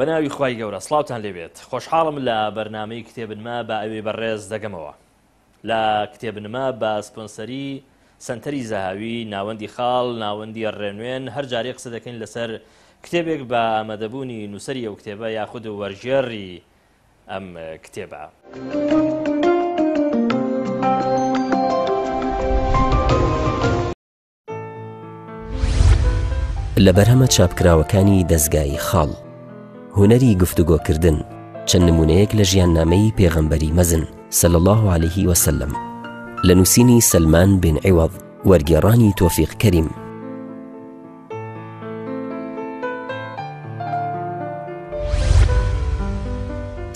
بەناوی خوای گەورە سڵاوتان لێبێت. خۆشحاڵم لە بەرنامەی کتێبنما بە ئەوێ بەڕێز دەگەمەوە. لە کتێبنما بە سپۆنسەری سنتەری زەهاوی، ناوەندی خاڵ، ناوەندی ڕێنوێن، هەر جارێ قسە دەکەین لەسەر کتێبێک بە ئامادەبوونی نووسەری ئەو کتێبە یاخود وەرژێڕی ئەم کتێبە. لە بەرهەمە چاپکراوەکانی دەستگای خاڵ هونەری گفتوگۆکردن چەند نمونەیەک لە ژیاننامەی پێغەمبەری مەزن صلی الله عليه وسلم لە نووسینی سلمان بن عیوەض وەرگێڕانی تۆفیق کەریم.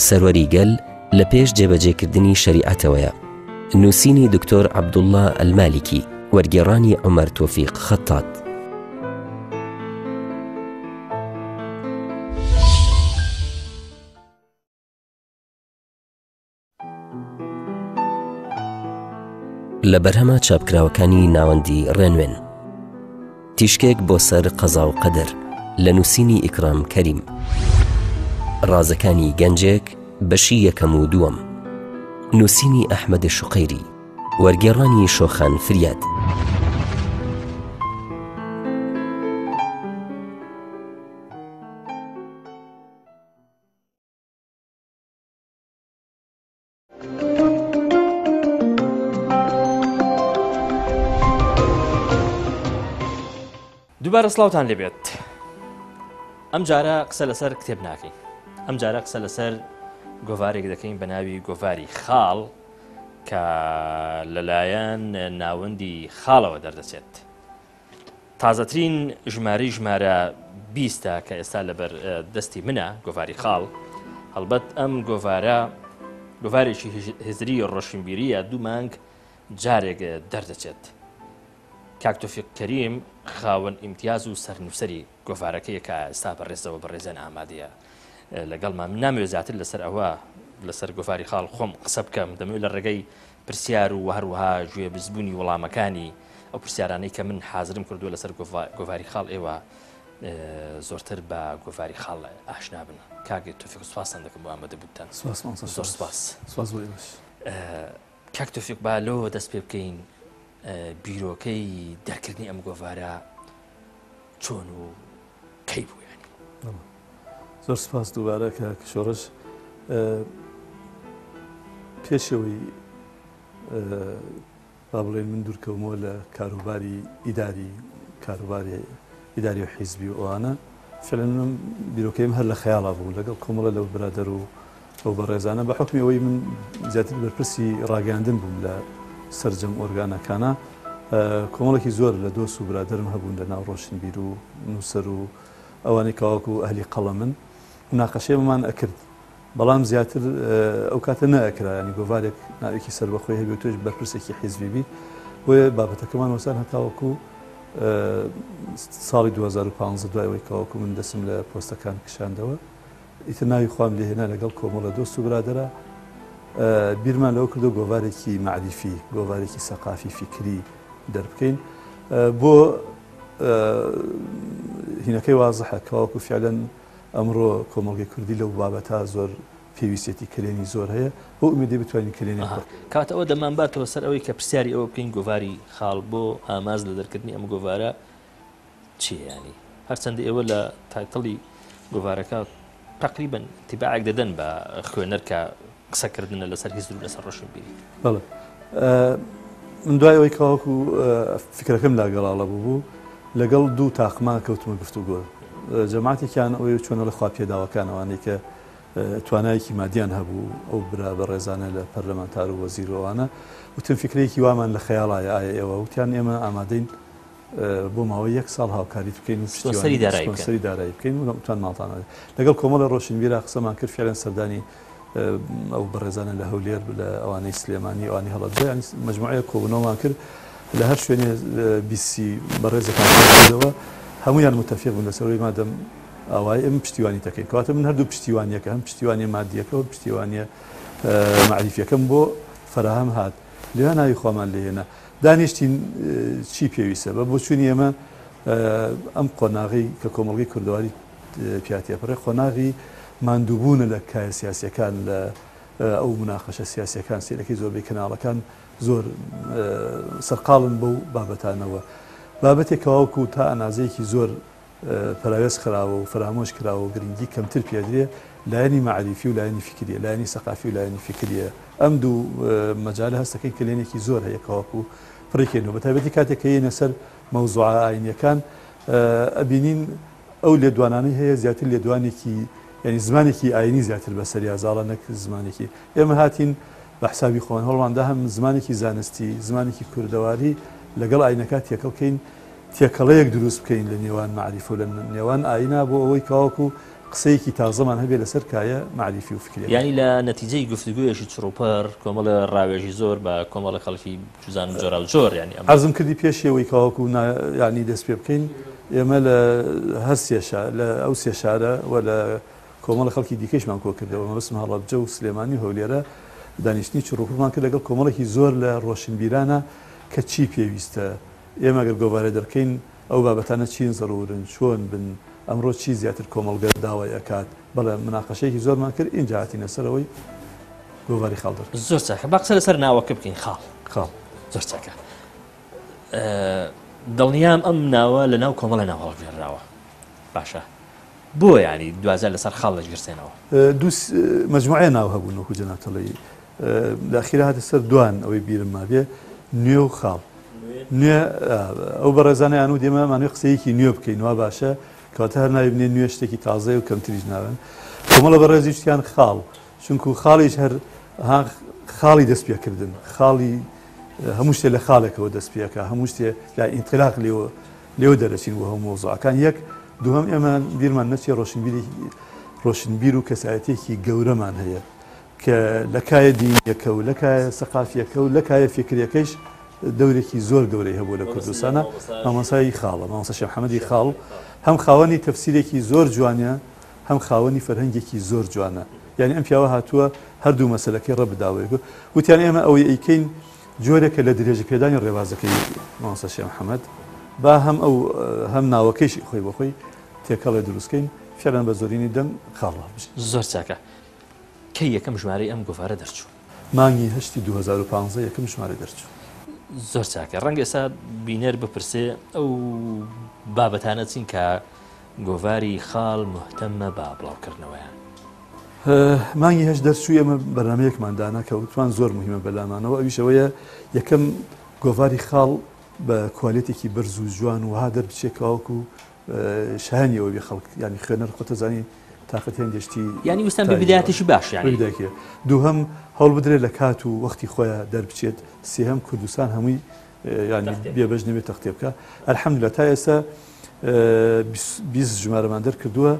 سەروەری گەل لە پێش جێبەجێکردنی شەریعەتەوەیە، نووسینی دکتۆر عەبدوڵڵا ئەلمالیکی وەرگێڕانی عومەر تۆفیق خەتات. لە بەرهەمە چاپکراوەکانی ناوەندی ڕێنوێن تیشکێک بۆ سەر قەزا و قەدەر لە نووسینی ئیکرام کەریم. ڕازەکانی گەنجێک بەشی یەکەم و دووەم، نووسینی ئەحمەد شوقەیری وەرگێڕانی شۆخان فریاد. دووبارە سڵاوتان لێبێت. ئەم جارە قسە لەسەر کتێب ناکەین. ئەم جارە قسە لەسەر گۆڤارێک دەکەین بە ناوی گۆڤاری خاڵ کە لەلایەن ناوەندی خاڵەوە دەردەچێت. تازەترین ژمارە 20 کە ئێستا لەبەر دەستی منە گۆڤاری خاڵ. هەڵبەت ئەم گۆڤارێکی هزری ڕۆشنبیریە 2 مانگ جارێک دەردەچێت. کاک تۆفیق کەریم خاوەن ئیمتیاز و سەرنووسەری گۆڤارەکەی کە ئێستا بەڕێزەوە بەڕێزان ئامادەیە لەگەڵمان. من نامەوێت زیاتر لەسەر ئەوە لەسەر گۆڤاری خاڵ خۆم قسە بکەم. دەمەوێت لە ڕێگەی پرسیار و هەروەها گوێبزبوونی وەڵامەکانی ئەو پرسیارانەی کە من حازرم کردووە لەسەر گۆڤاری خاڵ ئێوە زۆرتر بە گۆڤاری خاڵ ئاشنا بن. کاک تۆفیق سوپاسان دەکەم بۆ ئامادەبوونتان. زۆر سوپاس. کاک تۆفیق با لەوە دەست پێ بکەین بیرۆکەی دەرکردنی ئەم گۆڤارە چۆن و کەی بوو ینی. زۆر سپاس دووبارە کە شۆڕش پێشەوەی با بڵێن من دوورکەومەوە لە کاروباری ئیداری و حیزبی و ئەوانە فعلەن بیرۆکەیم هەر لە خەیاڵا بوو لەگەڵ کۆمەڵە لەو برادەر و ئەو بەڕێزانە بە حکمی ئەوەی من زیاتر بەرپرسی ڕاگەاندن بووم لە سەرجەم ئۆرگانەکانە. کۆمەڵێکی زۆر لە دۆست و برادرم هەبوون لە ناو ڕۆشنبیر و نووسەر و ئەوانەی کاواکو و ئەهلی قەڵە من مناقەشەیەمان ئەکرد، بەڵام زیاتر ئەو کاتە نەئەکرا، ینی گۆڤارێک ناوێکی سەربەخۆی هەبێت توێش بەرپرسێکی حیزبی بیت. بۆیە بابەتەکەمان وەسان هەتاوەکو ساڵی 2015 دوایەوەی کاواکو من دەسم لە پۆستەکان کشاندەوە، ئیتر ناوی خوام لێهێنا لەگەڵ کۆمەڵە دۆست و برادرە بیرمان لەوە کردو گۆڤارێکی معریفی، گۆڤارێکی سەقافی فیکری دەربکەین بۆ هینەکەی وازحە کەواکو فعلەن ئەمڕۆ کۆمەڵگەی کوردی لەو بابەتە زۆر پێویستێتی کلێنی زۆر هەیە بۆ ئومێدی بتوانین کلێنی کات ئەوە دەمانباتەوە سەر ئەوەی کە پرسیاری ئەوە بکەین گۆڤاری خاڵ بۆ ئاماز لە دەرکردنی ئەم گۆڤارە چیە ینی. هەرچەندە ئێوە لە تایتڵی گۆڤارەکە تقریبا تیباعێک دەدەن بە خوێنەر کە قسەکردنە لەسەر هیزر و لەسەر ڕۆشنبیری. بەڵێ من دوای ئەوەی کاواکو فکرەکەم لاگەڵاڵە بوو لەگەڵ دوو تاقمان کەوتمە گفتوگۆ. جەماعەتێکیان ئەوەی چۆنە لە خوا پێداوەکانەوانەی کە توانایەکی مادیان هەبوو ئەو برا بە ڕێزانە لە پەرلەمانتار و وەزیرەوانە وتم فکرەیەکی وامان لە خەیاڵایە ئایا ئێوە وتیان ئێمە ئامادەین بۆ ماوەی 1 ساڵ هاوکاریت بکەین و سپۆنسەری دارایی بکەین و توان ماڵتانە لەگەڵ کۆمەڵە ڕۆشنبیرە قسەمان کرد فعلەن سەردانی ئەو بەڕێزانە لە هەولێر لە ئەوانەی سلێمانی ئەوانی هەڵەبجە ینی مەجموعەیە کۆبوونەوەمان کرد لە هەر شوێنێ بیسی بەڕێزەکانەوە هەمویان متفق بوون لەسەرەوەی مادەم ئاوای ئەم پشتیوانی دەکەین. کەواتە من هەردوو پشتیوانیەکە هەم پشتیوانی مادیەکە و پشتیوانیە معریفیەکەم بۆ فراهەم هات لێوان ناوی خۆمان لێهێنا دانیشتین چی پێویستە بە بۆ چوونی ئێمە ئەم قۆناغی کە کۆمەڵگەی کوردەواری پیاتێپەڕێ قۆناغی ماندووبوونە لە کایە سیاسیەکان لە ئەو مناقەشە سیاسیەکان سێرەکەی زۆربەی کەناڵەکان زۆر سەرقاڵن بەو بابەتانەوە بابەتێکەوەکو تا ئەنازەیەکی زۆر پەراوێز خراوە و فرامۆش کراوە و گرنگی کەمتر پێدرێ لایەنی معریفی و لایەنی فکریە لایەنی سەقافی و لایەنی فکریە ئەم دوو مەجالە هەستەکەی کلێنێکی زۆر هەیە کەواکو فڕێکێنەوە بەتایبەتی کاتێک کە یەنە سەر مەوزوعە ئاینیەکان ئەبینین ئەو لێدوانانەی هەیە زیاتر لێدوانێکی یعنی زمانێکی ئاینی زیاتر بەسەر یازاڵە نەک زمانێکی ئێمە هاتین بە حسابی خۆن هەڵماندا هەم زمانێکی زانستی زمانێکی کوردەواری لەگەڵ ئاینەکە تێکەڵ بکەین تێکەڵەیەک دروست بکەین لە نێوان معریف و لە نێوان ئاینا بۆ ئەوەی کاوەکو قسەیەکی تازەمان هەبێت لەسەر کایە معریفی و فکری ینی لە نەتیجەی گفتوگویەکی چڕوپەر کۆمەڵە ڕاوێژی زۆر بە کۆمەڵە خەڵکی جوزان جۆرا و جۆر ینی ئەزم کردی پێشەوەی کاوەکو ینی دەست پێ بکەین ئێمە لە هەر لە ئەو سێ شارە و لە کۆمەڵە خەڵکی دیکەشمان کۆ کردەوە مەبەستم هەڵەبجە و سلێمانی هەولێرە دانیشتنی چڕوپمان کرد لەگەڵ کۆمەڵێکی زۆر لە ڕۆشنبیرانە کە چی پێویستە ئێمە گەر گۆوارە دەکەین ئەو بابەتانە چین زەڕورن چۆن بن ئەمڕۆ چی زیاتر کۆمەڵگە داوای ئەکات بەڵێ مناقەشەیەکی زۆرمان کرد اینجا هاتینە سەرەوەی گۆواری خاڵ دەکەین زۆر چاکە با قسە لەسەر ناوەکە بکەین خاڵ زۆر چاکە دڵنیام ئەم ناوە لە ناو کۆمەڵە ناو هەڵگێڕراوە باشە بۆ ینی دوازار لەسەر خاڵ دەگرسێنەوە دوو مەجموعە ناو هەبوون وەکو جەنابتەڵی لە ئەخیرا هاتە سەر دوان ئەوەی بیرم مابێ نوێ و خاڵ نوێ ئەو بەڕێزانەیان و دێمەمانوێ قسەیەکی نوێ بکەین وا باشە کەواتە هەر ناوی بنێ نوێ شتێکی تازەی و کەمتریش ناوێن کۆمەڵە بەڕێزی شتیان خاڵ چونکو خاڵیش هەر خاڵی دەست پێکردن خاڵی هەموو شتێ لە خاڵێکەوە دەست پێەکە هەموو شتێ یا ئینقلاق لێوە دەرەچین بۆ هەموو مۆزوعەکان یەک دووهەم ئێمە بیرمان نەچێ ڕۆشنبیر و کەسایەتێکی گەورەمان هەیە کە لە کایە دینیەکە و لە کایە سەقافیەکە و لە کایە فکرەکەیش دەورێکی زۆر گەورەی هەبوو لە کوردستانە مامۆسایی خاڵە مامۆستا شێخ محەممەدی خاڵ هەم خاوەنی تەفسیرێکی زۆر جوانە هەم خاوەنی فەرهەنگێکی زۆر جوانە یعنی ئەم پیاوە هاتووە هەردوو مەسەلەکەی ڕەبداوەیە وتیان ئێمە ئەوەی ئەیکەین جۆرێکە لە درێژە پێدانی ڕێوازەکەی مامۆستا شێخ محەممەد با هەم ناوەکەیشی خۆی بۆ خۆی تێکەڵێ دروستکەین فعلەن بە زۆرینی دەم خاڵە زۆر چاکە کەی یەکەم ژمارەی ئەم گۆڤارە دەرچوو مانگی هەشتی 2015 یەکەم ژمارە دەرچوو زۆر چاکە ڕەنگە ئێستا بینەر بپرسێ ئەو بابەتانە چین کە گۆڤاری خاڵ مهتەمە بە بڵاوکردنەوەیان مانگی هەش دەرچوو ئێمە بەرنامەیەکماندانا کە وتوان زۆر مهمە بەلامانەوە ئەویشەوەیە یەکەم گۆڤاری خاڵ بە کوالێتێکی بەرز و جوان وها دەربچێکاوەکو شایانی ئەوەی خەڵک ینی خوێنەر خۆتەزانی تااقەتیان گەشتی ینی وستان ببیداتیشی باش یانیداکە دووهەم هەڵ بدرێت لە کات و وەختی خۆیان دەربچێت سێهەم کوردستان هەمووی ینی بێبەش نەبێت تەختێ بکە ئەلحەمدولە تا ئێستا 20 ژمارەمان دەرکردووە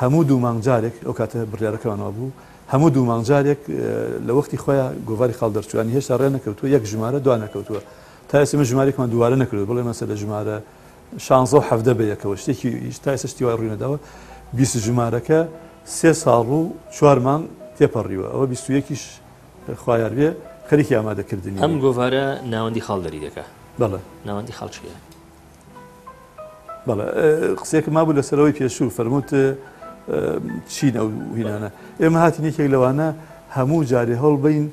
هەموو دوو مانگجارێک ئەو کاتە بڕیارەکەمانەوە بوو هەموو دوو مانگجارێک لە وەختی خۆیان گۆڤاری خاڵ دەرچوانی هێشتا ڕێ نەکەوتووە یەک ژمارە دوان نەکەوتووە تا ئێستا ژمارێکمان دووارە نەکردو بڵێ مەسە لە ژمارە 16 حەفدە بە یەکەوە شتێکی تا ئێستا شتی وای ڕووی نەداوە 20 ژمارەکە 3 ساڵ و 4 مانگ تێپەڕیوە ئەوە 21ش خوایار بێ خەریکی ئامادەکردنی ئەم گۆڤارە ناوەندی خاڵ دەری دەکە بەڵێ ناوەندی خاڵ چییە؟ بەڵێ قسێکم مابوو لەسەرەوەی پێشوو فەرمووت چین ئەو هینانە ئێمە هاتین یەکێک لەوانە هەموو جارێ هەڵبین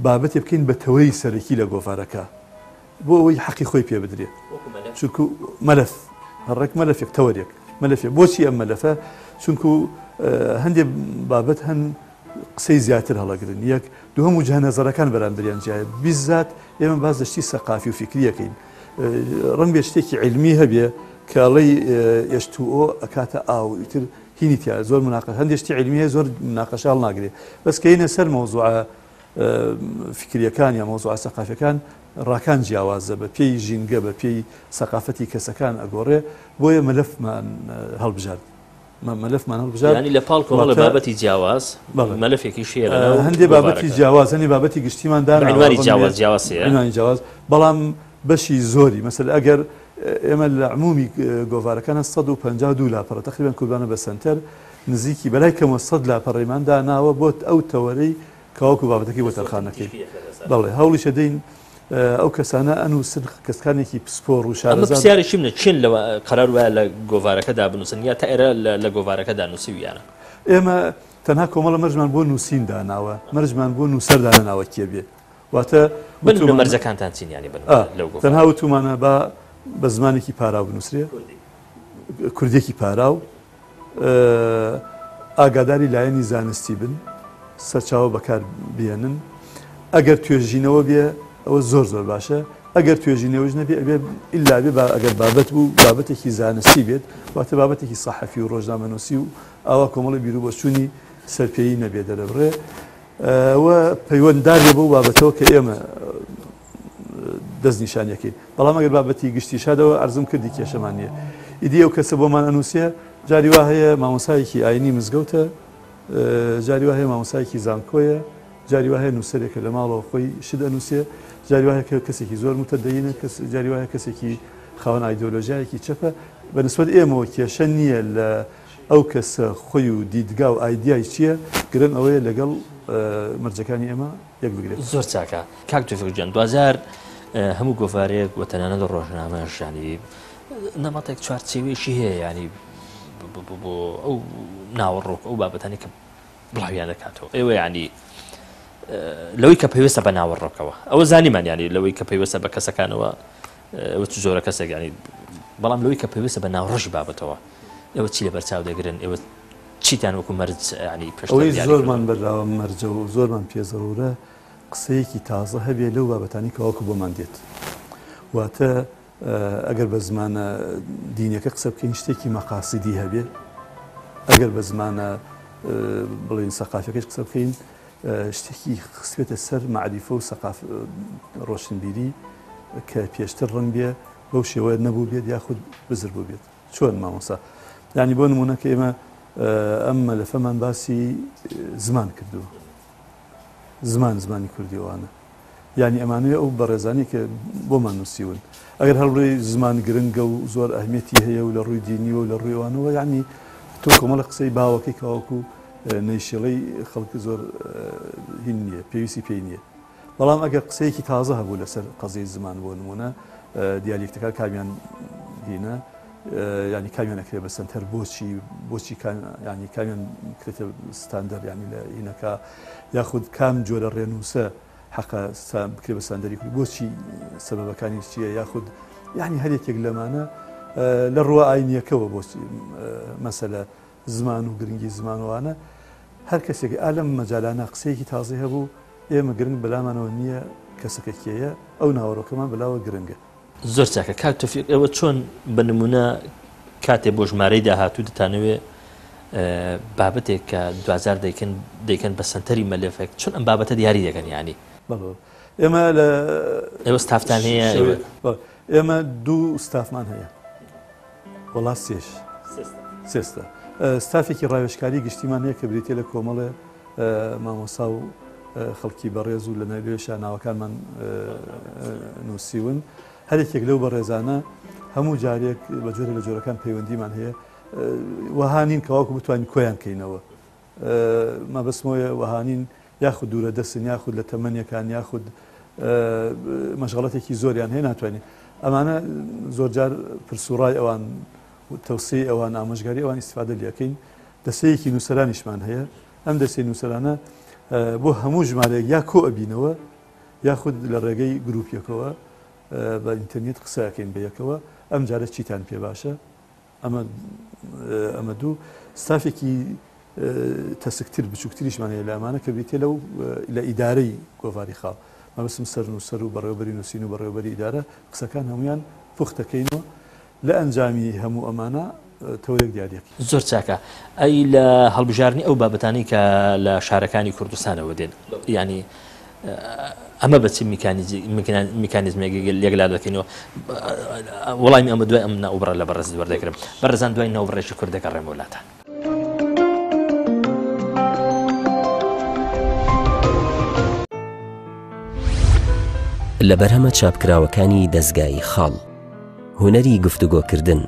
بابەتێ بکەین بە تەوەی سەرەکی لە گۆڤارەکە بۆ ئەوەی حەقی خۆی پێ بدرێت چونکو مەلەف هەڕێک مەلەفێک تەوەرێک مەلەفێک بۆچی ئەم مەلەفە چونکو هەندێک بابەت هەن قسەی زیاتر هەڵەگرن یەک دووهەم و جەهەنەزەرەکان بەرامبەریان جیایە بیزات ئێمە باز دەشتی سەقافی و فکریەکەین ڕەنگ بێ شتێکی علمی هەبێ کاڵەی H2O ئەکاتە ئاو ئیتر هینی تیا زۆر مناقەش هەندێک شتی علمی هەیە زۆر مناقەشە هەڵناگرێت بەس کە هینە سەر مەوزوعە فکریەکان یا مەوزوعە سەقافیەکان ڕاکان جیاوازە بە پێی ژینگە بە پێی سەقافەتی کەسەکان ئەگۆڕێ بۆیە مەلەفمان هەڵبژار مەلەفمان هەڵبژار ینی لە پاڵ کۆمەڵە بابەتی جیاواز مەلەفێکی شێرە هەندێک بابەتی جیاواز هەندێک بابەتی گشتیماندان عنوانی جیاواز بەڵام بەشی زۆری مەسەل ئەگەر ئێمە لە عمومی گۆڤارەکانە 152 لاپەڕە تقریبان کوردانە بە سنتەر نزیکی بەلای کەمە 100 لاپەڕێماندا ناوە بۆ ئەو تەوەرەی کەواکو بابەتەکەی بۆ تەرخانەکەی بەڵێ هەوڵی شەدەین ئەو کەسانە ئەنووسن کەسکانێکی پسپۆڕ و شارەزاد پرسیارێکی منە چین لەوە قەرار وایە لە گۆڤارەکەدا بنووسن یا تا ئێرە لە گۆڤارەکەدا نووسیویانە ئێمە تەنها کۆمەڵە مەرجمان بۆ نووسین داناوە مەرجمان بۆ نووسەر داناوە کێبێ واتە مەرجەکانتان چینیانی تەنها وتومانە بە زمانێکی پاراو بنووسرێ کوردێکی پاراو ئاگاداری لایەنی زانستی بن سەرچاوە بەکار بێنن ئەگەر توێژینەوە بێ ئەوە زۆر باشە ئەگەر توێژینەوەش نەبێ ئەبێ ئیلا بێ ئەگەر بابەت بوو بابەتێکی زانستی بێت واتە بابەتێکی سەحەفی و ڕۆژنامەنووسی و ئاوا کۆمەڵی بیرروبەچوونی سەرپێیی نەبێ دەرەبڕێ ئەوە پەیوەنددارێ بۆ بابەتەوە کە ئێمە دەستنیشانیەکەی بەڵام ئەگەر بابەتی گشتی شادەوە ئەرزم کردی کێشەمان نیە ئیدی ئەو کەسە بۆمان ئەنووسە جاری وا هەیە مامۆسایەکی ئاینی مزگەوتە جاری وا هەیە مامۆسایەکی زانکۆیە جاری وا هەیە نووسەرێکە لە ماڵەوە خۆی شت ئەنووسێ جاری وا هەیە کەسێکی زۆر متەدەینە جاری وا هەیە کەسێکی خاوەن ئایدۆلۆژیایەکی چەپە بەنسبەت ئێمەوە کێشە نییە لە ئەو کەسە خۆی و دیدگا و ئایدیای چییە گرن ئەوەیە لەگەڵ مەرجەکانی ئێمە یەک بگرێت زۆر چاکە کاک توفیقجان دوازار هەموو گۆڤارێک و تەنانەت ڕۆژنامەش ینی نەمەتێک چوارچێوێکی هەیە ینی بۆ ئەو ناوەڕۆک ئەو بابەتانی کە بڵاویان دەکاتەوە ئێوە ینی لەوەی کە پێویستە بە ناوەڕۆکەوە ئەوە زانیمان ینی لەوەی کە پێویستە بە کەسەکانەوە ئەوە زۆرە کەسێک ینی بەڵام لەوەی کە پێویستە بە ناوڕۆژی بابەتەوە ئێوە چی لە بەرچاو دەگرن ئێوە چیتان وەکو مەرج ینی ئەوەی زۆرمان بەراوە مەرجە و زۆرمان پێزەڕورە قسەیەکی تازە هەبێ لەو بابەتانی کەواکو بۆمان دێت واتە ئەگەر بە زمانە دینەکە قسە بکەین شتێکی مەقاسیدی هەبێ ئەگەر بە زمانە بڵێن سەقافەکەش قسە بکەین شتێکی خسبێتە سەر معریفە و ڕۆشنبیری کە پێشتر ڕەنگ بێ بەو شێوەیە نەبوو بێت یاخود بزر بوو بێت چۆن مامۆستا ینی بۆ نمونە کە ئێمە ئەمە لە فەمان باسی زمان کردووە زمانی کوردیوانە ینی ئەمانوێ ئەو بەڕێزانی کە بۆمان نووسیون ئەگەر هەڵڕێی زمان گرنگە و زۆر ئەهمیەتی هەیە و لە ڕووی دینیوە و لە ڕوویوانەوە ینی تۆ کۆمەڵە قسەی باوەکەی کاوەکو نەیشێڵەی خەڵکی زۆر هین نییە پێویستی پێی نییە بەڵام ئەگەر قسەیەکی تازە هەبوو لەسەر قەزەی زمان بۆ نمونە دیالێکتەکە کامیان هینە ینی کامیان ئەکرێ بەسەر بۆچی ینی کامیان کرێتە ستاندەر ینی لە هینەکە یاخود کام جۆرە ڕێنووسە حەقە بکرێ بە ساندەری کوردی بۆچی سەبەبەکانی چییە یاخود یعنی هەرێکێک لەمانە لە ڕوە ئاینیەکەەوە بۆچی مەسەلە زمان و گرنگی زمانوانە هەر کەسێکی ئالەم مەجالانە قسەیەکی تازی هەبوو ئێمە گرنگ بەلامانەوە نییە کەسەکەکیەیە ئەو ناوەڕۆکەمان بەلاوە گرنگە زۆر چاکە کاک توفیق ئێوە چۆن بە نمونە کاتێ بۆ ژمارەی داهاتوو دەتانەوێت بابەتێک کە دوزار دەیکەن بە سنتەری مەلەفێک چۆن ئەم بابەتە دیاری دەکەن ینی ئێمە لە ئێوە ستافتان هەیە ئێمە دوو ستافمان هەیە وڵات سێستە ستافێکی ڕاوێژکاری گشتیمان هەیە کە بریتێ لە کۆمەڵێ مامۆسا و خەڵکی بەڕێز و لە ناوێشە ناوەکانمان نووسیون هەرێکێک لەو بەڕێزانە هەموو جارێک بە جۆرە لە جۆرەکان پەیوەندیمان هەیە وەهانین کەواکو بتوانین کۆیان کەینەوە مەبەسمۆیە وەهانین یاخود دوورە دەستن یاخود لە تەمەنیەکان یاخود مەشغەڵەتێکی زۆریان هەیە ناتوانین ئەمانە زۆرجار پرسوڕای ئەوان تەوسی ئەوان ئامۆژگاری ئەوان ئیسفادە لەکەین دەسەیەکی نووسەرانیشمان هەیە ئەم دەسەی نووسەرانە بۆ هەموو ژمارەیەک یا کۆ ئەبینەوە یاخود لە ڕێگەی گروپیەکەوە بە ئینتەرنێت قسەکەین بەیەکەوە ئەم جارە چیتان پێ باشە ئەمە دوو ستافێکی تەسکتر بچووکتریشمان هەیە لە ئەمانە کە بێتێ لەو لە ئیدارەی گۆڤاری خاڵ مەبەستم سەر نووسەر و بەڕێوەبەری نووسین و بەڕێوەبەری ئیدارە قسەکان هەمویان پوختەکەینەوە لە ئەنجامی هەموو ئەمانە تەورێک دیارێکی زۆر چاکە ئەی لە هەڵبژارنی ئەو بابەتانی کە لە شارەکانی کوردستانەوە دێن ینی ئەمە بەچی میکانیزمێکی لێکلا دەکەینەوە وەڵامی ئەمە دوای ئەم ناوبڕە لە بەڕێز وەردەگرم بەڕێزان دوای ناوبڕێکی کوردەکە ڕێم وڵاتان لە بەرهەمە چاپکراوەکانی دەستگای خاڵ هونەری گفتوگۆکردن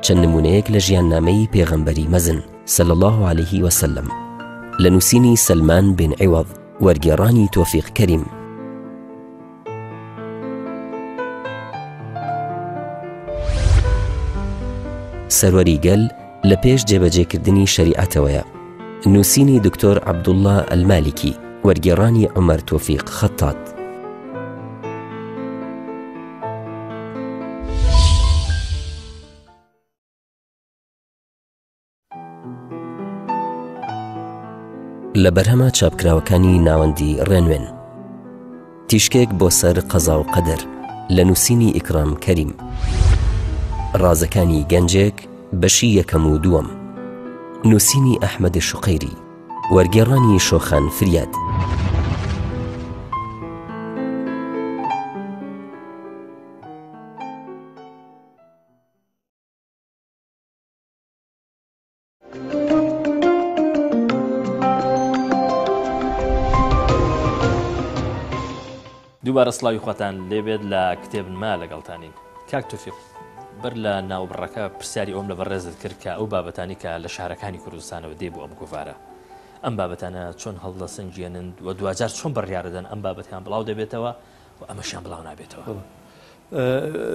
چەند نمونەیەک لە ژیاننامەی پێغەمبەری مەزن صلی الله عليه وسلم لە نووسینی سلمان بن عیوەض وەرگێڕانی تۆفیق کەریم. سەروەری گەل لە پێش جێبەجێکردنی شەریعەتەوەیە. نووسینی دکتۆر عەبدوڵڵا ئەلمالیکی، وەرگێڕانی عومەر تۆفیق خەتات. لە بەرهەمە چاپکراوەکانی ناوەندی ڕێنوێن. تیشکێک بۆ سەر قەزا و قەدەر لە نووسینی ئیکرام کەریم. ڕازەکانی گەنجێک بەشی یەکەم و دووەم، نووسینی ئەحمەد شوقەیری، وەرگێڕانی شۆخان فریاد. دووبارە سڵاوی خواتان لێبێت لە کتێبنما لەگەڵتانین. کاک تۆفیق، بەر لە ناوبڕەکە پرسیاری ئەوم لە بەڕێزت کرد کە ئەو بابەتانی کە لە شارەکانی کوردستانەوە دێبوو ئەم گۆڤارە، ئەم بابەتانە چۆن هەڵدەسەنجێنن و دوجار چۆن بڕیاردەدەن ئەم بابەتیان بڵاو دەبێتەوە و ئەمەشیان بڵاو نابێتەوە؟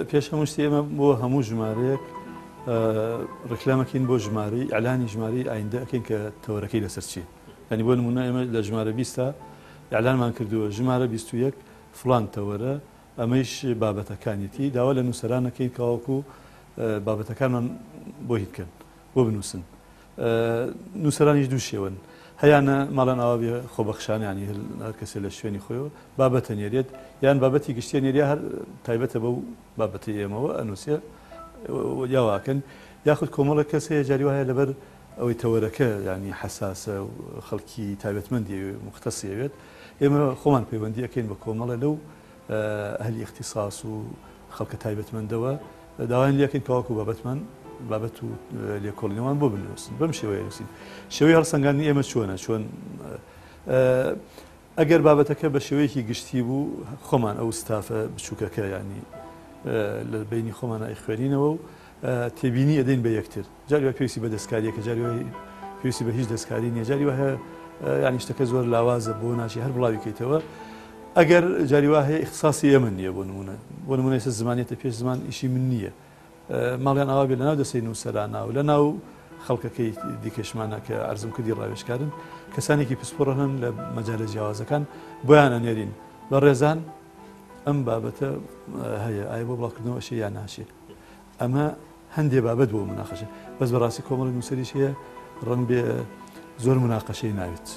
پێش هەموو شتێ ئێمە بۆ هەموو ژمارەیەک ڕکلامەکەین بۆ ژمارەی ئەعلانی ژمارەی ئایندە ئەکەین کە تەوەرەکەی لەسەر چی. ینی بۆ نمونە ئێمە لە ژمارە 20 ئەعلانمان کردووە ژمارە 21 فڵان تەوەرە، ئەمەش بابەتەکانیەتی داوا لە نووسەرانەکەی کاوەکو بابەتەکانمان بۆ هیتکەن بۆ بنووسن. نووسەرانیش دوو شێوەن، هەیانە ماڵەن ئاوا بێ خۆبەخشانیانی هەر کەسێ لە شوێنی خۆیەوە بابەتە نێرێت، یان بابەتی گشتیە نێریە هەر تایبەتە بەو بابەتی ئێمەوە ئەنووسێ یاواکەن، یاخود کۆمەڵە کەس هەیە جاری وایە لەبەر ئەوەی تەوەرەکە ینی حەساسە و خەڵکی تایبەتمەندی مختصیەوێت، ئێمە خۆمان پەیوەندی ئەەکەین بە کۆمەڵە لەو ئەهلی اختصاص و خەڵکە تایبەتمەندەوە داوایان لەکەین کاوەکو بابەتمان بابەت و لێکۆڵینەوان بۆ بنووسن بەم شێوەیە نووسین. شێوەی هەڵسەنگاندنی ئێمە چۆن ئەگەر بابەتەکە بە شێوەیەکی گشتی بوو خۆمان ئەو ستافە بچووکەکە ینی لە بینی خۆمانە خوێنینەوە و تێبینی ئەدەین بە یەکتر، جاری وای پێویستی بە دەستکاریەکە، جاری وای پێویستی بە هیچ دەستکاری نییە، جاری وایە ینی شتەکە زۆر لاوازە بۆ ناشی هەر بڵاوی کەیتەوە. ئەگەر جاری وا هەیە اختصاصی ئێمە نییە، بۆ نمونە ئێستا زمانێتە پێش زمان ئیشی من نییە، ماڵیان ئاوا بێ لە ناو دەستەی نووسەرانە و لە ناو خەڵکەکەی دیکەشمانە کە عەرزم کردی ڕاوێژکارن، کەسانێکی پسپۆڕە هەن لە مەجالە جیاوازەکان بۆیان ئەنێرین بە ڕێزان ئەم بابەتە هەیە ئایا بۆ بڵاوکردنەوە ئەشێ یان ناشێ. ئەمە هەندێ بابەت بۆ مناقەشە، بەس بەڕاستی کۆمەڵی نووسەریش هەیە ڕەنگ بێ زۆر مناقەشەی ناوێت،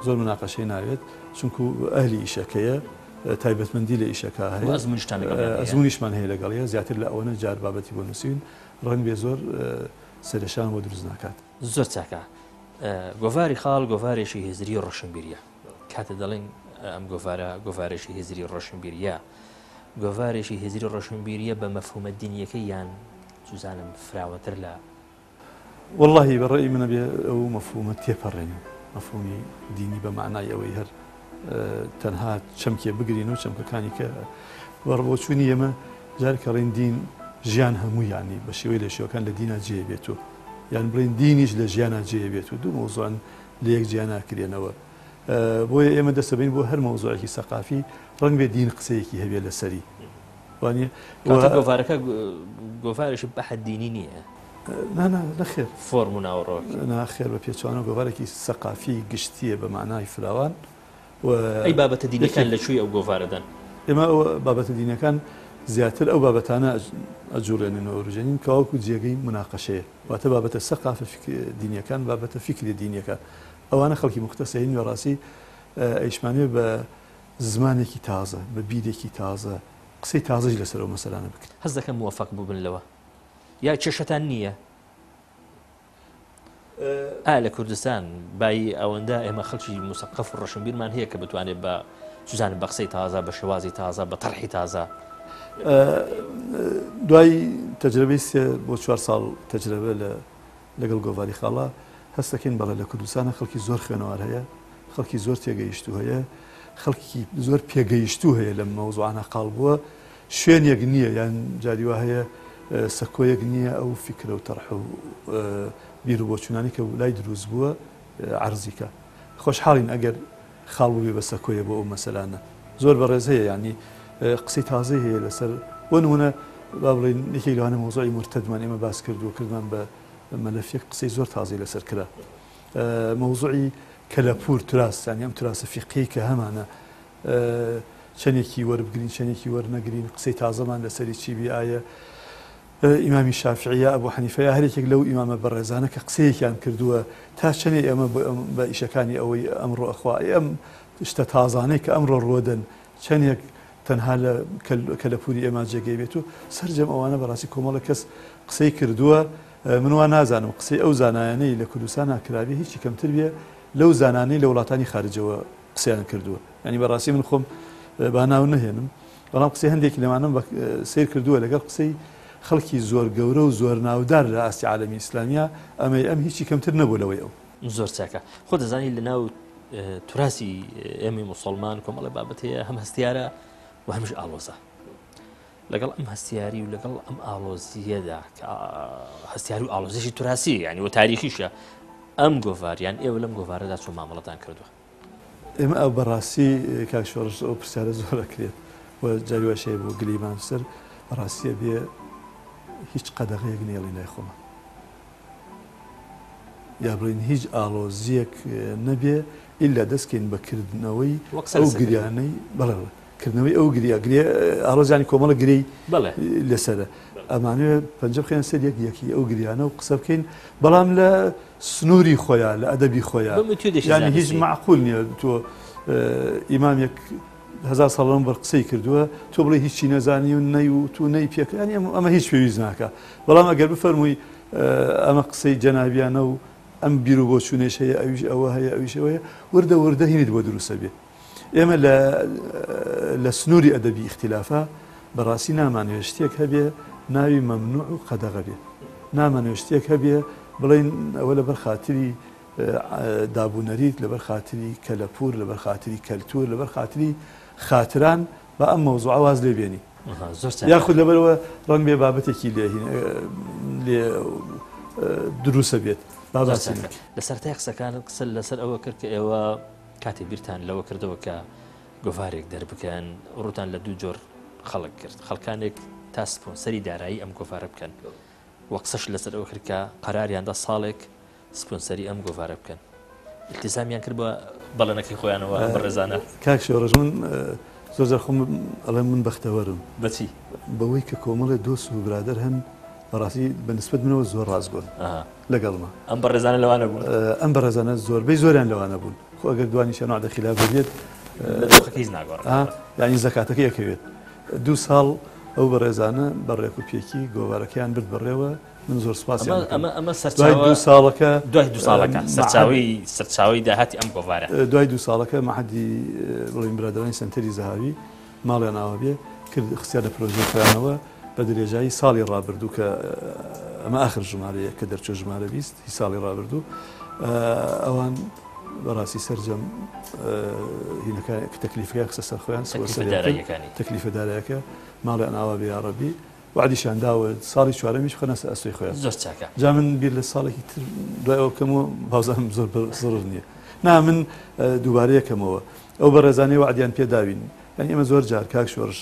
زۆر مناقەشەی ناوێت، چونکو ئەهلی ئیشەکەیە تایبەتمەندی لە ئیشەکە هەیە، ئەزمونیشمان هەیە لەگەڵیە زیاتر لە ئەوەنە جار بابەتی بۆ نووسین ڕەنگ بێ زۆر سەرێشان بۆ دروست ناکات. زۆر چاکە. گۆڤاری خاڵ گۆڤارێکی هێزری ڕۆشنبیریە. کاتە دەڵێن ئەم گۆڤارە گۆڤارێکی هێزری ڕۆشنبیریە، گۆڤارێکی هێزری ڕۆشنبیریە بە مەفهومە دینیەکەی یان جوزانم فراوەتر لە واللهی بەڕێی منە بێ ئەو مەفهومە تێپەڕێنین، مەفهومی دینی بە معنای ئەوەی هەر تەنها چەمکێ بگرین و چەمکەکانی کە بەڕبۆچوونی ئێمە جارکەڕین دین ژیان هەموو ینی بە شێوەی لە شێوەکان لە دینە جێ بێت و یان بڵین دینیش لە ژیانە جێ بێت و دوو مۆزوعن لە یەک جیاناکرێنەوە. بۆیە ئێمە دەستەبین بۆ هەر مەوزوعێکی سەقافی ڕەنگ بێ دین قسەیەکی هەبێت لەسەری وانە گۆڤارەکە گۆڤارێکی بەحەد دینی نییە. نەخێر فۆرم و ناوەڕۆک ناخێر بە پێچوانە گۆڤارێکی سەقافی گشتیە بە معنای فراوان. ئەی بابەتە دینەکان لەکوێ ئەو گۆڤارەدەن؟ ئێمە ئەو بابەتە دینەکان زیاتر ئەو بابەتانە ئەجوڵێننەوە ڕژێنین کاوەکو جێگەی مناقەشەیە، واتە بابەتە سەقافە دینیەکان بابەتە فیکری دینیەکە، ئەوانە خەڵکی مختەسەین وەڕاستی ئەیشمانێ بە زمانێکی تازە بە بیرێکی تازە قسەی تازەش لەسەرەوە مەسەلانە بکرێت. هەست دەکەم موفق بووبن لەوە یا کێشەتان نییە؟ لە کوردستان بای ئەوەندە ئێمە خەڵکی موسەقف و ڕۆشنبیرمان هەیە کە بتوانێت بە سوزانم بە قسەی تازە بە شێوازی تازە بە تەرحی تازە. دوای تەجربەی 3 بۆ 4 ساڵ تەجربە لەگەڵ گۆڤاری خاڵە هەستەکەین بەڵێ لە کوردستانە خەڵکی زۆر خوێنەوار هەیە، خەڵکی زۆر تێگەیشتو هەیە، خەڵکی زۆر پێگەیشتو هەیە لە مەوزوعانە قاڵ بووە، شوێنێک نییە یان جاریوا هەیە سەکۆیەک نییە ئەو فکرە و تەرح و بیر و بۆچوونانی کە لای دروست بووە عەرزیکە. خۆشحاڵین ئەگەر خاڵبووی بەسە کۆیە بۆ ئەو مەسەلانە زۆر بەڕێز هەیە ینی قسەی تازەی هەیە لەسەر بۆ نمونە با بڵێن یەکێک لەوانە مۆزوعی مرتەدمان ئێمە باس کردو کردمان بە مەلەفێک قسەی زۆر تازەی لەسەر کرا مۆزوعی کەلەپور تراس ینی ئەم تراسە فیقهی کە هەمانە چەندێکی وەربگرین چەندێکی وەرنەگرین قسەی تازەمان لەسەری چی بی ئایا ئیمامی شافعیە ئەبوو حەنیفەیە هەرێکێک لەو ئیمامە بەڕێزانە کە قسەیەکیان کردووە تا چەندێک ئێمە بە ئیشەکانی ئەوەی ئەمڕۆ ئەخوا ئەم شتە تازانەی کە ئەمڕۆ ڕۆدەن چەندێک تەنها لە کەلەپوری ئێمە جێگەی بێت و سەرجەم ئەوانە بەڕاستی کۆمەڵە کەس قسەی کردووە منوان نازانم قسەی ئەو زانایانەی لە کوردستان ناکرابێ هیچی کەمتر بێ لەو زانانەی لە وڵاتانی خارجەوە قسەیان کردووە ینی بەڕاستی من خۆم باناو نهێنم بەڵام قسەی هەندێکی لەمانم سیر کردووە لەگەڵ قسەی خەڵکی زۆر گەورە و زۆر ناودار لە ئاستی عالەمی ئیسلامیە ئەم هیچی کەمتر نەبوو لەوەی ئەو زۆر چاکە خۆ دەزانی لە ناو توراسی ئێمەی موسڵمان کۆمەڵی بابەت هەیە هەم هەستیارە و هەمیش ئالۆزە لەگەڵ ئەم هەستیاری و لەگەڵ ئەم ئالۆزیەدا هەستیاری و ئالۆزیشی توراسی ینی و تاریخیشە ئەم گۆڤاریان ئێوە لەم گۆڤارەدا چۆن مامەڵەتان کردووە ئێمە ئەو بەڕاستی کاک شۆڕش ئەو پرسیارە زۆر ئەکرێت و جاری واشەیە بۆ گلیمان سەر بەڕاستیە بێ هیچ قەدەغەیەک نێڵی لای خۆمە یا بڵین هیچ ئالۆزیەک نەبێ ئیلا دەستکەین بەکردنەوەی ئەو گریانەی بەڵێکردنەوەی ئەو گریا ئالۆزیانی کۆمەڵە گرەی لەسەرە ئەمانوێ پەنجە بخێن سەر یەکی ئەو گریانە و قسە بکەین بەڵام لە سنووری خۆیان لە ئەدەبی خۆیان یانی هیچ معقول نییە تۆ ئیمامێک هزار ساڵ لەم بەر قسەی کردووە تۆ بڵێ هیچی نەزانی و نەی و تو نەی پێکردنی ئەمە هیچ پێویست ناکە بەڵام ئەگەر بفەرمووی ئەمە قسەی جەنابیانە و ئەم بیر و بۆ چوونێش هەیە ئەویش ئەوە هەیە ئەویشەوەیە وردە وردە هینت بۆ دروستە بێ ئێمە لە سنووری ئەدەبی اختلافە بەڕاستی نامانوێت شتێک هەبێ ناوی مەمنوع و قەدەغە بێ نامانوێت شتێک هەبێ بڵێن ئەوە لەبەر خاتری دابوونەریت لەبەر خاتری کەلەپور لەبەر خاتری کەلتور لەبەر خاتری خاتران بە ئەم مەوزوع واز لێ بێنی یاخود لەبەرەوە ڕەنگ بێ بابەتێکی لێ دروسە بێت لە سەرتای قسەکان قسە لەسەر ئەوە کرد کە ئێوە کاتی بیرتان لەوە کردەوە کە گۆڤارێک دەربکەن ڕوتان لە دوو جۆر خەڵک کرد خەڵکانێک تا سپۆنسەری دارایی ئەم گۆڤارە بکەن وە قسەش لەسەر ئەوە کرد کە قەراریاندا ساڵێک سپۆنسەری ئەم گۆڤارە بکەن التزامیان کرد بە بەڵێنەکەی خۆیانەوە بەڕێزانە کاک شێوەڕژ من زۆر خۆم ئەڵێ من بەختەوەرم بەچی بەوەی کە کۆمەڵی دۆست و برادەر هەن بەڕاستی بەنسبەت منەوە زۆر ڕازگۆن لەگەڵمە ئەم بەڕێزانە لەوانە بوون ئەم بەڕێزانە زۆربەی زۆریان لەوانە بوون خۆ ئەگەر دوانی شەنوعدە خلاف بێت هیچ ناگۆڕ یعنی زەکاتەکە یەکەوێت 2 ساڵ ئەو بەڕێزانە بەڕێک و پێکی گۆڤارەکەیان برد بەڕێوە من زۆر سوپاسیان ئەمە سەرچاوی 2 ساڵەکە دوای 2 ساڵەکە سەرچاوی داهاتی ئەم گۆڤارە دوای 2 ساڵەکە مەحەدی بڵین برادرانی سنتەری زەهاوی ماڵیان ئاوا بێ کرد خستیان لە پرۆژەکەیانەوە بە درێژایی ساڵی ڕابردوو کە ئەمە ئاخر ژمارەیە کە دەرچۆ ژمارە 20 ساڵی ڕابردوو ئەوان بەڕاستی سەرجەم تەکلیفەکە قسە سەر خۆیان تەکلیفە دارایەکە ماڵیان ئاوا بێ عەرەبی وعدیشان داوە ساڵی چوارەمیش بخەنە ئەسوی خۆیان زۆر چاکە جا من بیر لە ساڵێکی تر دوایەوە کەمەوە باوزانم زۆر زڕ نییە نا من دووبارەیەکەمەوە ئەو بەڕێزانەی وعدیان پێداوین یعنی ئێمە زۆر جار کاک شۆڕش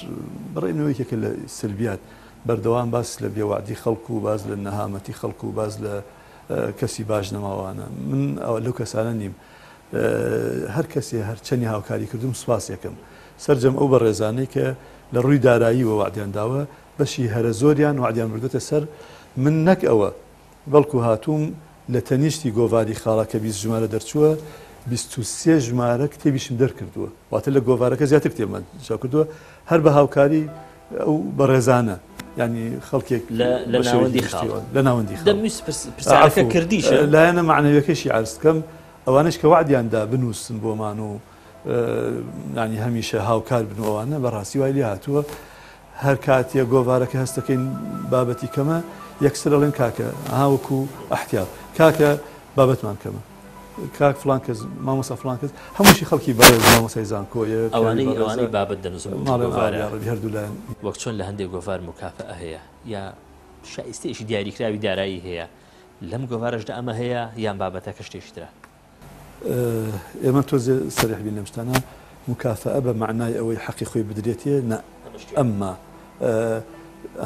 بەڕێنەوەیەکێکە لە سلبیات بەردەوام باس لە بێوعدی خەڵکو و باز لە نەهامەتی خەڵکو و باز لە کەسی باش نەماوانە من ئەوە لەو کەسانە نیم هەر کەسێ هەر چەندی هاوکاری کردم سوپاس یەکەم سەرجەم ئەو بەڕێزانەی کە لە ڕووی دارایی و وعدیان داوە بەشی هەرە زۆریان وعدیان بردوتە سەر من نەک ئەوە بەڵکو هاتووم لە تەنیشتی گۆڤاری خاڵەکە 20 ژمارە دەرچووە 23 ژمارە کتێبیشم دەرکردووە واتە لە گۆڤارەکە زیاتر کتێبمان چاو کردووە هەر بە هاوکاری ئەو بەڕێزانە ینی خەڵکێک لە ناوەندی پرسیارەکە کردیش لایەنە معنەویەکەشی عەرزکەم ئەوانش کە وعدیاندا بنووسن بۆمان و ینی هەمیشە هاوکار بنەوەوانە بەڕاستی وای لێ هاتووە هەر کاتێ گۆڤارەکە هەستەکەین بابەتی کەمە یەکسەر ئەڵێن کاکە هاوەکو ئەحتیاط کاکە بابەتمان کەمە کاک فلان کەس مامۆستا فلان کەس هەمووشی خەڵکی بەڕێز مامۆستای زانکۆیە ئەوانەی بابەت دەنووسن هەردوو لایەن وەک چۆن لە هەندێک گۆڤار مکافەئە هەیە یا شایستەیەشی دیاریکراوی دارایی هەیە لەم گۆڤارەشدا ئەمە هەیە یان بابەتەکە شتێکی ترە ئێمە تۆزێ سەریح بین لەم شتانە مکافەئە بە معنای ئەوەی حەقی خۆی بدرێتێ نە ئەمما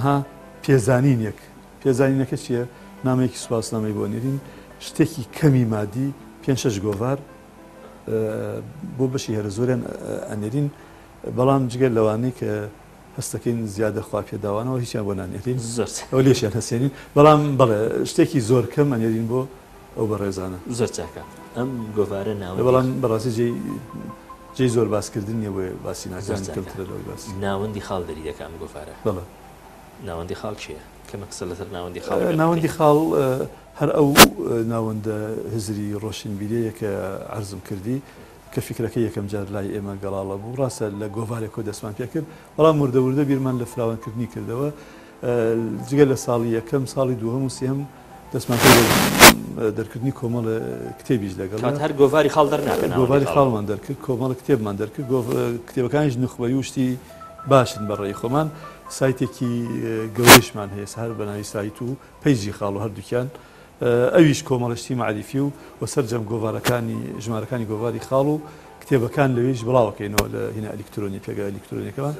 ها پێزانینەکە چییە؟ نامەیەکی سوپاسنامەی بۆ نێرین شتێکی کەمی مادی 5-6 گۆڤار بۆ بەشی هەرە زۆریان ئەنێرین، بەڵام جگەر لەوانەی کە هەستەکەین زیادە خوا پێداوانەوە هیچیان بۆ نانێرین ئەو لێشیان هەسێنین، بەڵام بەڵێ شتێکی زۆر کەم ئەنێرین بۆ ئەو بەڕێزانە. زۆر چاکە ئەم گۆڤارە ناوەندی، بەڵام بەڕاستی جێی زۆر باسکردن نیە باسی ناکەوترە لەوەی باسی ناوەندی خاڵ دەری دەکە ئەم گۆڤارە. بەڵێ ناوەندی خاڵ چییە؟ کەمە قسە لەسەر ناوەندی خاڵ. ناوەندی خاڵ هەر ئەو ناوەندە هزری ڕۆشنبیرەیە کە عەرزم کردی کە فکرەکە یەکەم جار لای ئێمە گەڵاڵە بوو، ڕاستە لە گۆڤارێک کۆ دەستمان پێ کرد، بەڵام وردە بیرمان لە فراوانکردنی کردەوە جگە لە ساڵی یەکەم ساڵی دووهەم و سێهەم دەستمان پێ دەرکردنی کۆمەڵە کتێبیش لەگەڵ هەر گۆڤاری خاڵ دەرناکەن، گۆڤاری خاڵمان دەرکرد، کۆمەڵە کتێبمان دەرکرد، کتێبەکانیش نخبەری و شتی باشن بەڕێی خۆمان. سایتێکی گەورەشمان هەیە هەر بەناوی سایت و پەیجی خاڵ و هەردووکیان ئەویش کۆمەڵشتی معریفی و وەسەرجەم گۆڤارەکانی ژمارەکانی گۆڤاری خاڵ و کتێبەکان لەوێش بڵاوەکەینەوە لە هینە ئەلکترۆنی پێگە ئەلکترۆنیەکەمان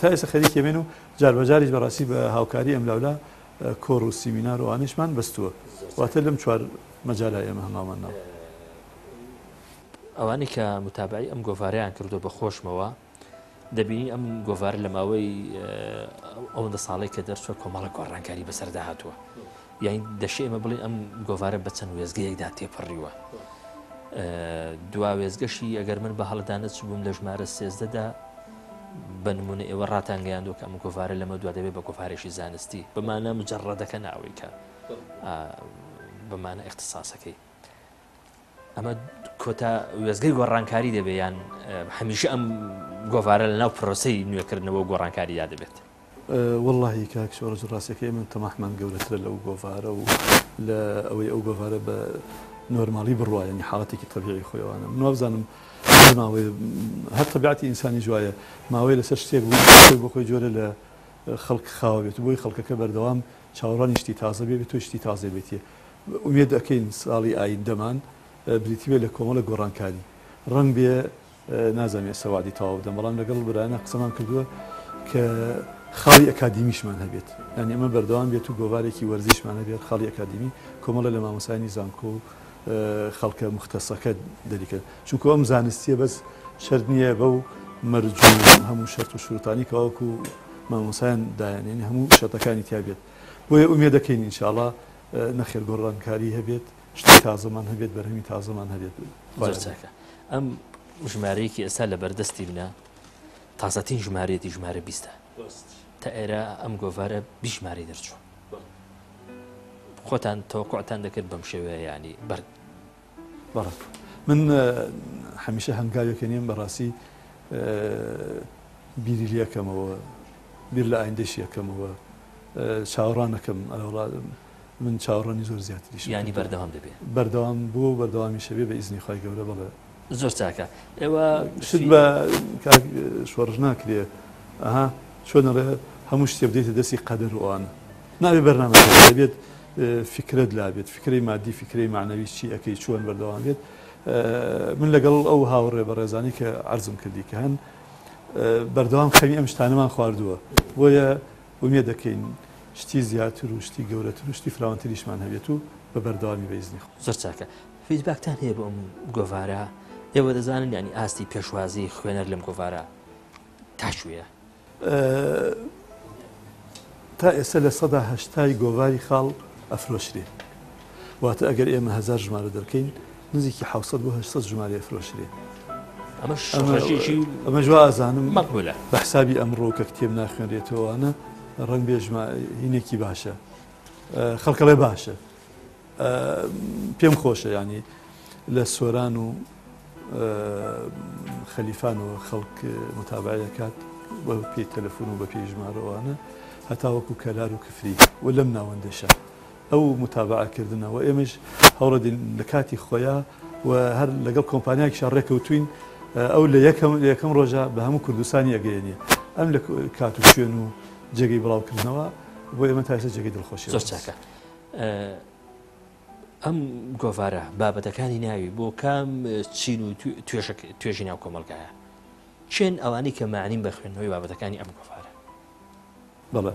تا ئێستا خەریکی ئەمێن و جاربەجاریش بەڕاستی بە هاوکاری ئەم لاولا کۆڕ و سیمینار و ئانیشمان بەستووە، واتە لەم چوار مەجالای ئێمە هەمامان ناوە. ئەوانی کە متابعی ئەم گۆڤارەیان کردو بە خۆشمەوە دەبینی ئەم گۆڤارە لە ماوەی ئەوەندە ساڵی کە دەرچوە کۆمەڵە گۆڕانکاری بەسەردا هاتووە، یانی دەشێ ئێمە بڵێن ئەم گۆڤارە بە چەند وێزگەیەکدا تێپەڕیوە. دوا وێزگەشی ئەگەر من بە هەڵدانت بووم لە ژمارە 13دا بە نمونە ئێوە ڕاتانگەیاندوە کە ئەم گۆڤارە لەمە دوا دەبێت بە گۆڤارێکی زانستی بەمانە مجەڕەدەکە ناوەی کە بەمانە اختصاسەکەی ئەمە کۆتا وێزگەی گۆڕانکاری دەبێت یان هەمیشە ئەم گۆڤارە لە ناو پرۆسەی نوێکردنەوە گۆڕانکاریدا دەبێت. واللهی کاک شۆڕەج ڕاستەکەی من تەماحمان گەورەترە لەو گۆڤارە و لە ئەوەی ئەو گۆڤارە بە نۆرمالی بڕواە ینی حاڵەتێکی تەبیعی خۆیەوانە من وابزانم ماوەی هەر تەبیعەتی ئینسانی جوایە ماوەی لەسەر شتێک بوو بۆ خۆی جۆرە لە خەڵک خاوە بێت بۆی خەڵکەکە بەردەوام چاوەڕانی شتی تازە بێت تۆ شتی تازە بێتیە ئومێد ئەەکەین ساڵی ئایندەمان بریتی بێت لە کۆمەڵە گۆڕانکاری ڕەنگ بێ نازانێ سەوادی تەواو بدەم، بەڵام لەگەڵ برایانە قسەمان کردووە کە خاڵی ئەکادیمیشمان هەبێت، یعنی ئەمە بەردەوام بێت و گۆڤارێکی وەرزیشمان هەبێت خاڵی ئەکادیمی کۆمەڵە لە مامۆسانی زانکۆ و خەڵکە مختەسەکە دەریکرد، چونکە ئەم زانستیە بەس شەرت نییە بەو مەرجوو هەموو شەرت و شروتانی کەواوەکو مامۆسایان دایانێنی هەموو شەرتەکانی تیا بێت، بۆیە ئومێد دەکەین ئینشاءڵڵا نەخێر گۆڕانکاری هەبێت، شتی تازەمان هەبێت، بەرهەمی تازەمان هەبێت. ئەم ژمارەیەکی ئێستا لە بەردەستی بنە تازەترین ژمارەتی ژمارە 20 تا ئێرە ئەم گۆڤارە 20 ژمارەی دەرچووە. خۆتان تەوەقعتان دەکرد بەم شێوەیە ینی بەڕ من هەمیشە هەنگاوێکە نیم بەڕاستی بیری لەکەمەوە بیر لە ئایندەشی یەکەمەوە چاوەڕانەکەم من چاوەڕانی زۆر زیاتریش ینی بەردەوام دەبێت بەردەوام بوو بەردەوامی شەوێ بە ئیزنی خۆی گەورە بڵێ زۆر چاکە ئێوە شت بە شۆڕژ ناکرێ ئەها چۆنەڕێ هەموو شتێ بدەیتە دەستی قەدەر وانە نابێ بەرنامە دەبێت فکرت لابێت فکری مادی فکری معنەوی چی ئەەکەی چۆن بەردەوام بێت. من لەگەڵ ئەو هاوڕێ بەڕێزانی کە عەرزم کردی کە هەن بەردەوام خەمی ئەم شتانەمان خواردووە، بۆیە ومێ دەکەین شتی زیاتر و شتی گەورەتر و شتی فراوانتریشمان هەبێت و بە بەردەوامی بەیزنی خۆ. زۆر چاکە فیدباکتان هەیە بۆ ئەم گۆڤارە؟ ئێوە دەزانن ینی ئاستی پێشوازی خوێنەر لەم گۆڤارە تاشویە؟ تا ئێستا لە 180 گۆڤاری خاڵ ئەفرۆشرێ، واتە ئەگەر ئێمە 1000 ژمارە دەرکەین نزیکی 700 بۆ 800 ژمارە ئەفرۆشرێ. ئەمە جوا ئازانم مەقبولە بە حسابی ئەمڕۆ کە کتێب ناخوێنرێتەوەوانە ڕەنگ بێ هینێکی باشە، خەڵکەڵێ باشە، پێم خۆشە ینی لە سۆران و خەلیفان و خەڵک متابعەکات بە پێی تەلەفۆن و بە پێی ژمارەوانە هەتا وەکو کەلار و کفری و لەم ناوەندەشە ئەو متابعەکردنەوە ئێمەش هەوڵەدین لە کاتی خۆیان و هەر لەگەڵ کۆمپانیایەکیشان ڕێکەوتوین ئەو لە یەکەم ڕۆژە بە هەموو کوردستانی ئەگەیەنێ ئەم لە کات و شوێن و جێگەی بڵاوکردنەوە بۆ ئێمە تا ئێستا جێگەی دڵخۆشی. زۆر چاکە ئەم گۆڤارە بابەتەکانی ناوی بۆ کام چین و توێژی ناو کۆمەڵگایە چێن ئەوانی کە معنیم بە خوێندنەوەی بابەتەکانی ئەم گۆڤارە بەڵێ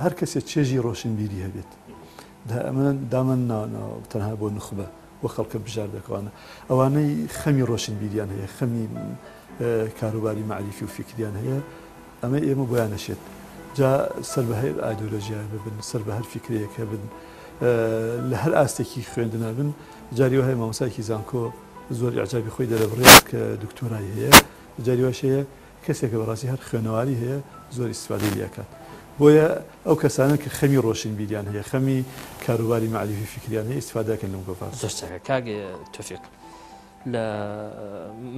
هەر کەسێ چێژی ڕۆشنبیری هەبێت ئەمە دامن تەنها بۆ نخبە بۆ خەڵکە بژار دەکەوانە ئەوانەی خەمی ڕۆشنبیریان هەیە خەمی کاروباری معریفی و فکریان هەیە ئەمە ئێمە بۆیان نەشێت جا سەر بە هەر ئایدۆلۆژیان ببن سەر بە هەر فکرەیەک هەبن لە هەر ئاستێکی خوێندنە بن جاری وهەیە مامۆستایەکی زانکۆ زۆر ئیعجابی خۆی دەرەبڕێت کە دکتۆرای هەیە جاری وەش هەیە کەسێکە بەڕاستی هەر خوێنەواری هەیە زۆر ئیستفادەی لێکات بۆیە ئەو کەسانە کە خەمی ڕۆشنبیریان هەیە خەمی کاروباری معریفی فکریان هەیە ئیستفادەکەن لەم گۆڤار زۆر چاکە کاگە تۆفیق لە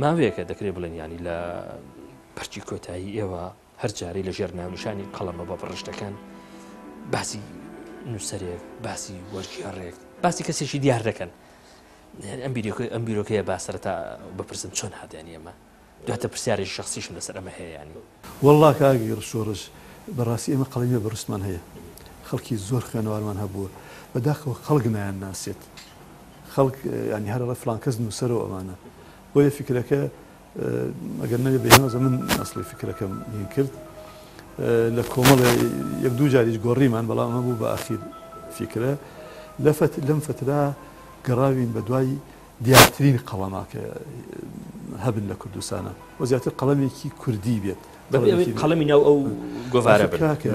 ماوەیەکە دەکرێت بڵێن ینی لە پەرچی کۆتایی ئێوە هەر جارەی لە ژێر ناونیشانی قەڵەمە بە بەڕشتەکان باسی نووسەرێک باسی وەرگێڕێک باسی کەسێکی دیار دەکەن ئەم بیرۆکەیە باسەرەتا بپرسن چۆن هادیانی ئەمە دواتە پرسیارێکی شخصیشم لەسەر ئەمە هەیە ینی وەڵڵا کاگەر شۆڕش بەڕاستی ئێمە قەڵەمی بەڕستمان هەیە خەڵکی زۆر خوێنەوارمان هەبووە بەداخەوە خەڵک نایان ناسێت خەڵک ینی هەرڵە فلان کەس نووسەرەوە ئەمانە بۆیە فکرەکە ئەگەر نەبێ بەهێنەوە من ئەسڵی فکرەکەم هین کرد لە کۆمەڵە یەک دوو جاریش گۆڕیمان بەڵام ئەمە بوو بە ئاخیر فکرە لەم فترا گەڕاوین بە دوای دیارترین قەڵەماکە هەبن لە کوردستانە و زیاتر قەڵەمێکی کوردی بێت قەڵەمی ناو ئەو گۆڤارە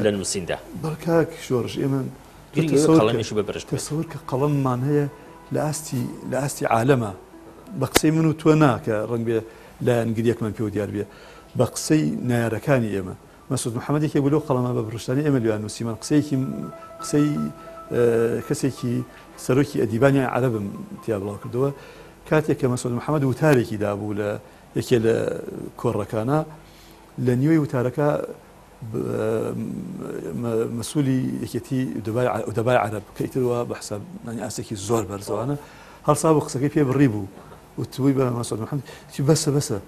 لە نووسیندا بەرکاک شۆڕژ ئێمە قەڵەمیشی بەبرشت تەسەوور کە قەڵەممان هەیە لە ئاستی عالەمە بە قسەی من و تۆ ناکە ڕەنگ بێ لایەن گریەکمان پێوە دیار بێ بە قسەی نایارەکانی ئێمە مەسعود محەممەدێکی بۆ لەو قەڵەمە بە بڕشتانی ئێمە لێوان نووسیمان قسەی کەسێکی سەرۆکی ئەدیبانی عەرەبم تیا بڵاو کردەوە کاتێک کە مەسعود محەممەد وتارێکی دابوو لە یەکێ لە کۆڕەکانە لە نیوەی وتارەکە مەسئولی یەکێتی دەبای عەرەب کە ئیترەوە بە حساب ئاسێکی زۆر بەرزەوانە هەڵسا بۆ قسەکەی پێ بڕی بوو وتوی بە مەسعود محەممەد بەسە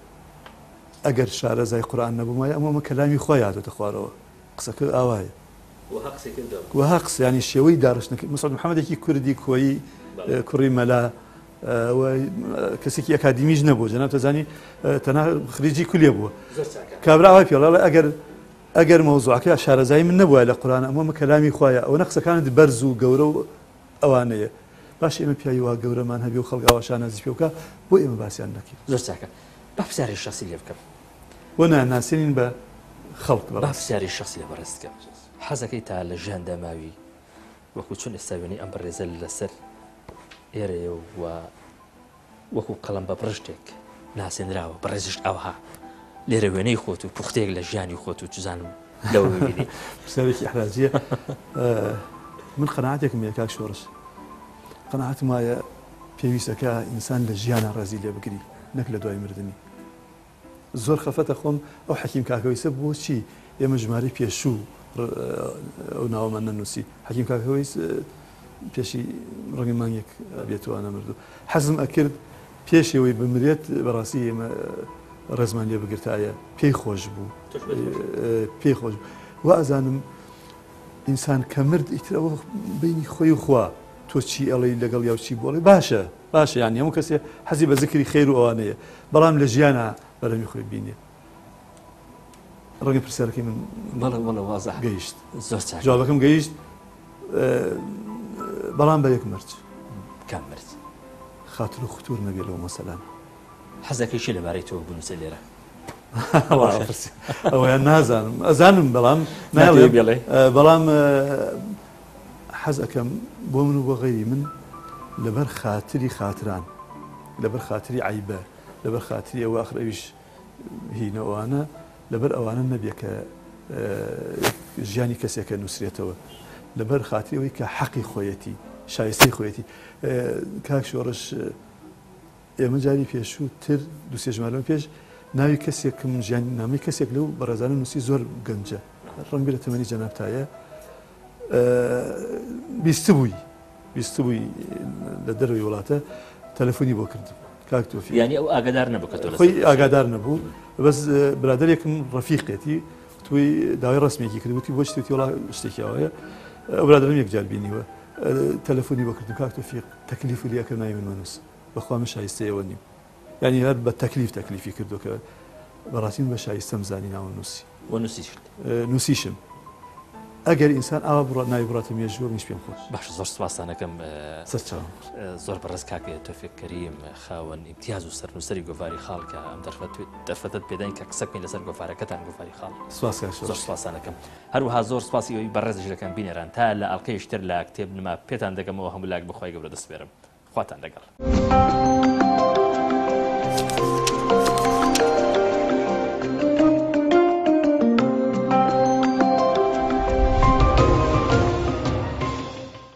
ئەگەر شارەزای قورئان نەبوومایە ئەمە کەلامی خۆی هاتۆتە خوارەوە قسەکە ئاوایە وها قسەیانی شێوەی داڕشتنەکە مەسعود محەممەدێکی کوردی کۆیی کوڕی مەلا کەسێکی ئەکادیمیش نەبوو جەناب تەزانی تەنها خریجی کولێ بووە کابراوای پێڵاڵە ئەگەر مەوزوعەکە شارەزایی من نەبووە لە قورئان ئەمە کەلامی خۆیە ئەوە نەقسەکانت بەرز و گەورە و ئەوانەیە باش ئێمە پیاوی وا گەورەمان هەبێ و خەڵک ئاواشان نازی پێ بکە بۆ ئێمە باسییان نەکەین زۆر چاکە با پرسیارێکی شخصی لێ بکەم بۆ ناسێنین بە خەڵک با پرسیارێکی شخصی لێ بەڕێز بکەم حەزەکەی تا لە ژیاندا ماوی وەکو چۆن ئێستا وێنەی ئەم بەڕێزە لەسەر ئێرەیە و وەکو قەڵەم بە بڕشتێک ناسێنراوە بەڕێزشت ئەوها لێرە وێنەی خۆت و پوختێک لە ژیانی خۆت و چزانم لەوە ببینی پرسیارێکی ئەحراجیە من قەناعەتێکم هەیە کاک شۆڕش قەناعەتم وایە پێویستەکە ئینسان لە ژیانە ڕازی لێ بگری نەک لە دوای مردنی زۆر خەفەتە خۆم ئەو حەکیم کاکەویسە بۆچی ئێمە ژمارە پێشوو ئەو ناوەمان نەنووسی حەکیم کاکەویس پێشی ڕەنگی مانگێک بێتوانە مردو حەزم ئەکرد پێشەوەی بمرێت بەڕاستی ئێمە ڕێزمان لێ بگرتایە پێی خۆش بوو پێی خۆش بوو ئازانم ئینسان کە مرد ئیترەوە بینی خۆی و خوا تۆ چی ئەڵی لەگەڵ یاو چی بۆڵێ باشە یانی هەموو کەسێ حەزی بە زکری خێر و ئەوانەیە بەڵام لە ژیانە بەرەمی خۆی بینێ ڕەنگی پرسیارەکەی من گەیشت جوابەکەم گەیشت بەڵام بە یەک مرج کام مرج خاتر و خوتور نەبێ لەو مەسەلان حەزەکەیشی لەبارەی تۆ بنووسە لێرە ئەوەیان نازانم ئەزانم بەڵام بێڵێ بەڵام حەز ئەەکەم بۆ من و بۆ غەیری من لەبەر خاتری خاتران لەبەر خاتری عیبە لەبەر خاتری ئەوە ئەخرەویش هینەوانە لەبەر ئەوانە نەبێ کە ژیانی کەسێکە نووسرێتەوە لەبەر خاتریەوەی کە حەقی خۆیەتی شایستەی خۆیەتی کاک شۆڕش ئێمە جاری پێشوو تر دووسێ ژمارەوە پێش ناوی کەسێکم ژیانی نامی کەسێک لەو بەڕێزانە نووسی زۆر گەنجە ڕەنگ لە تەمەنی جەنابتایە بیستبووی لە دەروی وڵاتە تەلەفۆنی بۆ کردم کاک تۆفیق یعنی ئەو ئاگادار نەبوو کە تۆ خۆی ئاگادار نەبوو بەس برادەرێکم ڕەفیقێتی توی داوای ڕسمێکی کردوتی بۆ شتێکی وڵا شتێکیاوەیە ئەو برادرم یەکجار بینیوە تەلەفۆنی بۆ کردم کاک تۆفیق تەکلیف لیەکە ناوی من مەنووس بەخوا من شایستەیەوە نیم یعنی هەر بە تەکلیفی کردو کە بەڕاستی بە شایستەم زانی ناوە نووسی نووسیشم ئەگەر ئینسان ئاوا بڕات ناوی بڕاتە مێژووە منیش پێم خۆش باش زۆر سوپاسانەکەم سەرچاوم زۆر بەڕێز کاکە تۆفیق کەریم خاوەن ئیمتیاز و سەرنووسەری گۆڤاری خاڵ کە ئەم دەرفەتت پێداین کە قسەکەین لەسەر گۆڤارەکەتان گۆڤاری خاڵ زۆر سوپاسانەکەم هەروەها زۆر سوپاسی ئەوی بەڕێز ژەکەم بینێران تا لە ئەڵلقەیشتر لە کتێب نما پێتان دەگەمەوە هەموو لاک بخوای گەورە دەست بێرم خواتان لەگەڵ